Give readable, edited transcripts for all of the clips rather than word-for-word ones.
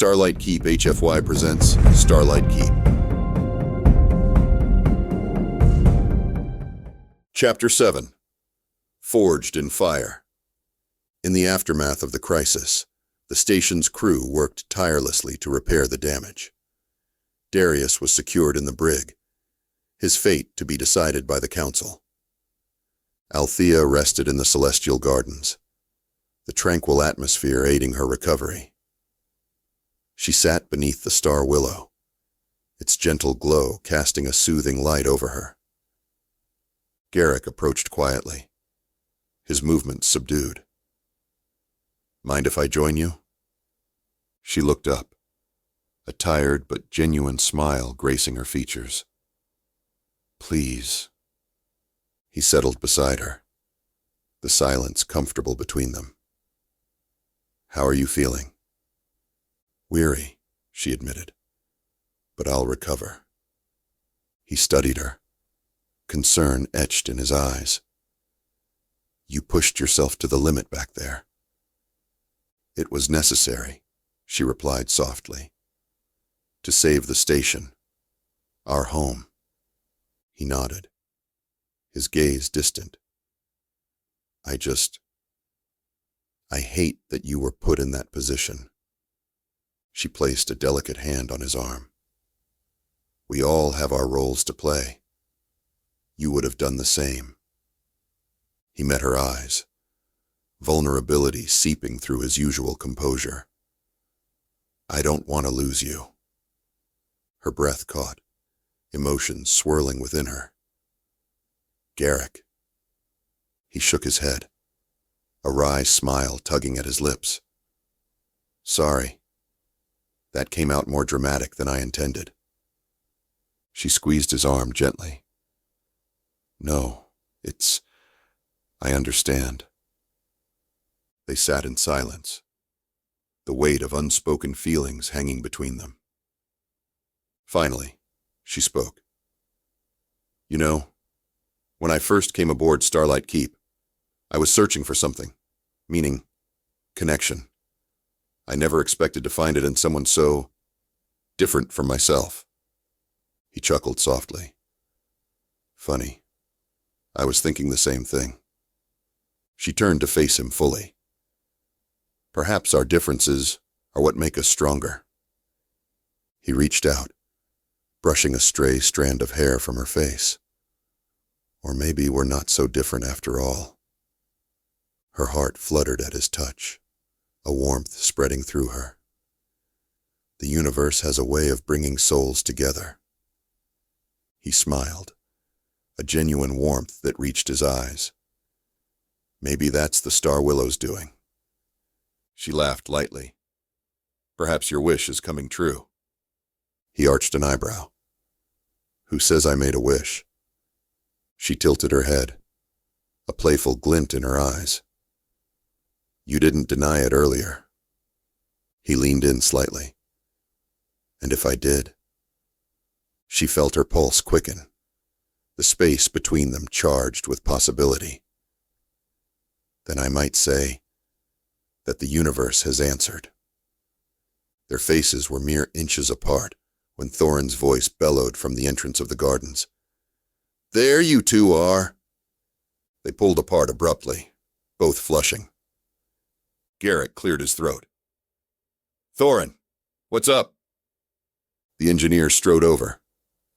Starlight Keep HFY presents Starlight Keep. Chapter 7. Forged in Fire. In the aftermath of the crisis, the station's crew worked tirelessly to repair the damage. Darius was secured in the brig, his fate to be decided by the Council. Althea rested in the Celestial Gardens, the tranquil atmosphere aiding her recovery. She sat beneath the star willow, its gentle glow casting a soothing light over her. Garrick approached quietly, his movements subdued. "Mind if I join you?" She looked up, a tired but genuine smile gracing her features. "Please." He settled beside her, the silence comfortable between them. "How are you feeling?" "Weary," she admitted, "but I'll recover." He studied her, concern etched in his eyes. "You pushed yourself to the limit back there." "It was necessary," she replied softly, "to save the station, our home." He nodded, his gaze distant. I hate that you were put in that position." She placed a delicate hand on his arm. "We all have our roles to play. You would have done the same." He met her eyes, vulnerability seeping through his usual composure. "I don't want to lose you." Her breath caught, emotions swirling within her. "Garrick." He shook his head, a wry smile tugging at his lips. "Sorry. That came out more dramatic than I intended." She squeezed his arm gently. "No, I understand." They sat in silence, the weight of unspoken feelings hanging between them. Finally, she spoke. "You know, when I first came aboard Starlight Keep, I was searching for something, meaning connection. I never expected to find it in someone so different from myself." He chuckled softly. "Funny. I was thinking the same thing." She turned to face him fully. "Perhaps our differences are what make us stronger." He reached out, brushing a stray strand of hair from her face. "Or maybe we're not so different after all." Her heart fluttered at his touch, a warmth spreading through her. The universe has a way of bringing souls together. He smiled, a genuine warmth that reached his eyes. "Maybe that's the Star Willow's doing." She laughed lightly. "Perhaps your wish is coming true." He arched an eyebrow. "Who says I made a wish?" She tilted her head, a playful glint in her eyes. "You didn't deny it earlier." He leaned in slightly. "And if I did?" She felt her pulse quicken, the space between them charged with possibility. "Then I might say that the universe has answered." Their faces were mere inches apart when Thorin's voice bellowed from the entrance of the gardens. "There you two are." They pulled apart abruptly, both flushing. Garrick cleared his throat. "Thorin, what's up?" The engineer strode over,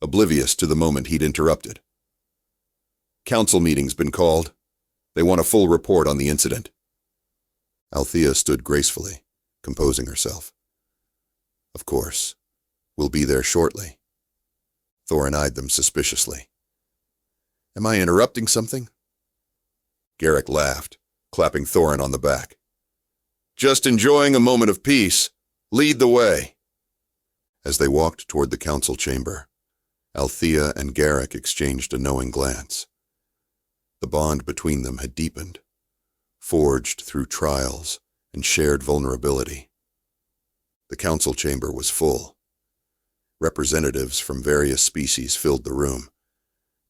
oblivious to the moment he'd interrupted. "Council meeting's been called. They want a full report on the incident." Althea stood gracefully, composing herself. "Of course. We'll be there shortly." Thorin eyed them suspiciously. "Am I interrupting something?" Garrick laughed, clapping Thorin on the back. "Just enjoying a moment of peace. Lead the way." As they walked toward the council chamber, Althea and Garrick exchanged a knowing glance. The bond between them had deepened, forged through trials and shared vulnerability. The council chamber was full. Representatives from various species filled the room,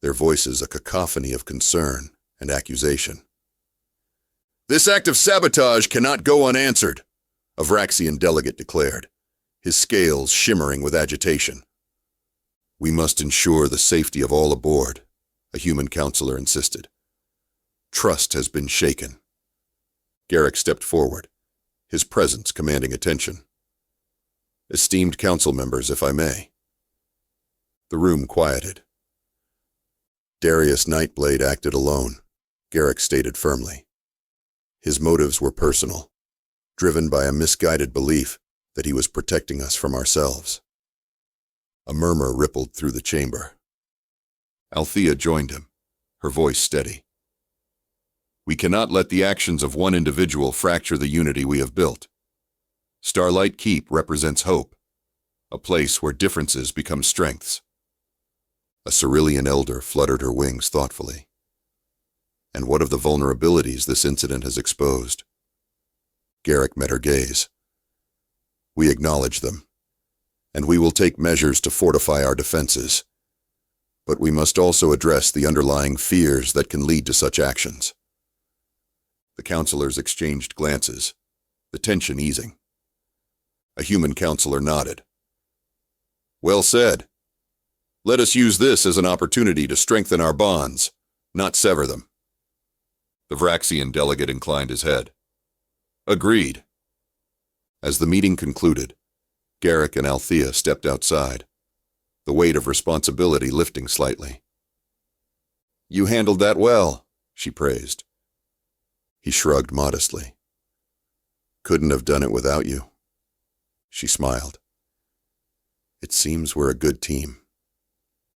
their voices a cacophony of concern and accusation. "This act of sabotage cannot go unanswered," a Vraxian delegate declared, his scales shimmering with agitation. "We must ensure the safety of all aboard," a human counselor insisted. "Trust has been shaken." Garrick stepped forward, his presence commanding attention. "Esteemed council members, if I may." The room quieted. Darius Nightblade acted alone, Garrick stated firmly. His motives were personal, driven by a misguided belief that he was protecting us from ourselves. A murmur rippled through the chamber. Althea joined him, her voice steady. "We cannot let the actions of one individual fracture the unity we have built. Starlight Keep represents hope, a place where differences become strengths." A cerulean elder fluttered her wings thoughtfully. "And what of the vulnerabilities this incident has exposed?" Garrick met her gaze. "We acknowledge them, and we will take measures to fortify our defenses. But we must also address the underlying fears that can lead to such actions." The counselors exchanged glances, the tension easing. A human counselor nodded. "Well said. Let us use this as an opportunity to strengthen our bonds, not sever them." The Vraxian delegate inclined his head. "Agreed." As the meeting concluded, Garrick and Althea stepped outside, the weight of responsibility lifting slightly. "You handled that well," she praised. He shrugged modestly. "Couldn't have done it without you." She smiled. "It seems we're a good team."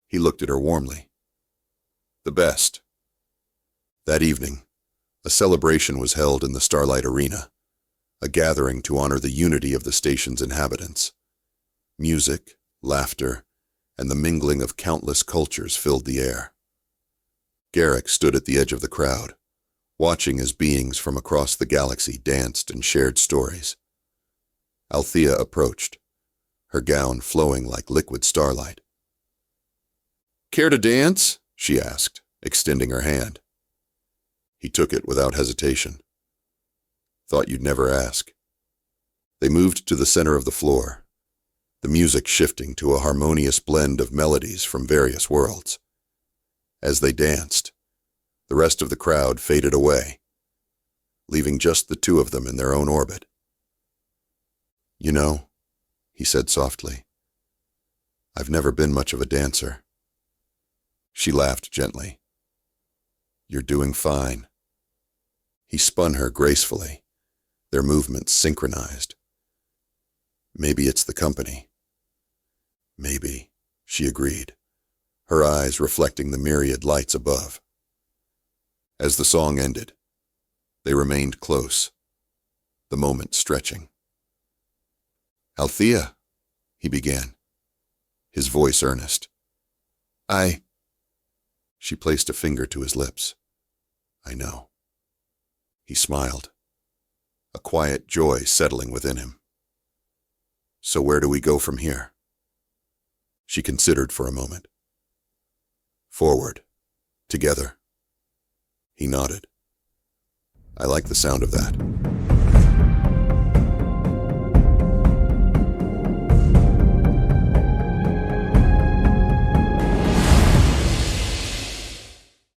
He looked at her warmly. "The best." That evening, a celebration was held in the Starlight Arena, a gathering to honor the unity of the station's inhabitants. Music, laughter, and the mingling of countless cultures filled the air. Garrick stood at the edge of the crowd, watching as beings from across the galaxy danced and shared stories. Althea approached, her gown flowing like liquid starlight. "Care to dance?" she asked, extending her hand. He took it without hesitation. "Thought you'd never ask." They moved to the center of the floor, the music shifting to a harmonious blend of melodies from various worlds. As they danced, the rest of the crowd faded away, leaving just the two of them in their own orbit. "You know," he said softly, "I've never been much of a dancer." She laughed gently. "You're doing fine." He spun her gracefully, their movements synchronized. "Maybe it's the company." "Maybe," she agreed, her eyes reflecting the myriad lights above. As the song ended, they remained close, the moment stretching. "Althea," he began, his voice earnest. She placed a finger to his lips. "I know." He smiled, a quiet joy settling within him. "So where do we go from here?" She considered for a moment. "Forward. Together." He nodded. "I like the sound of that."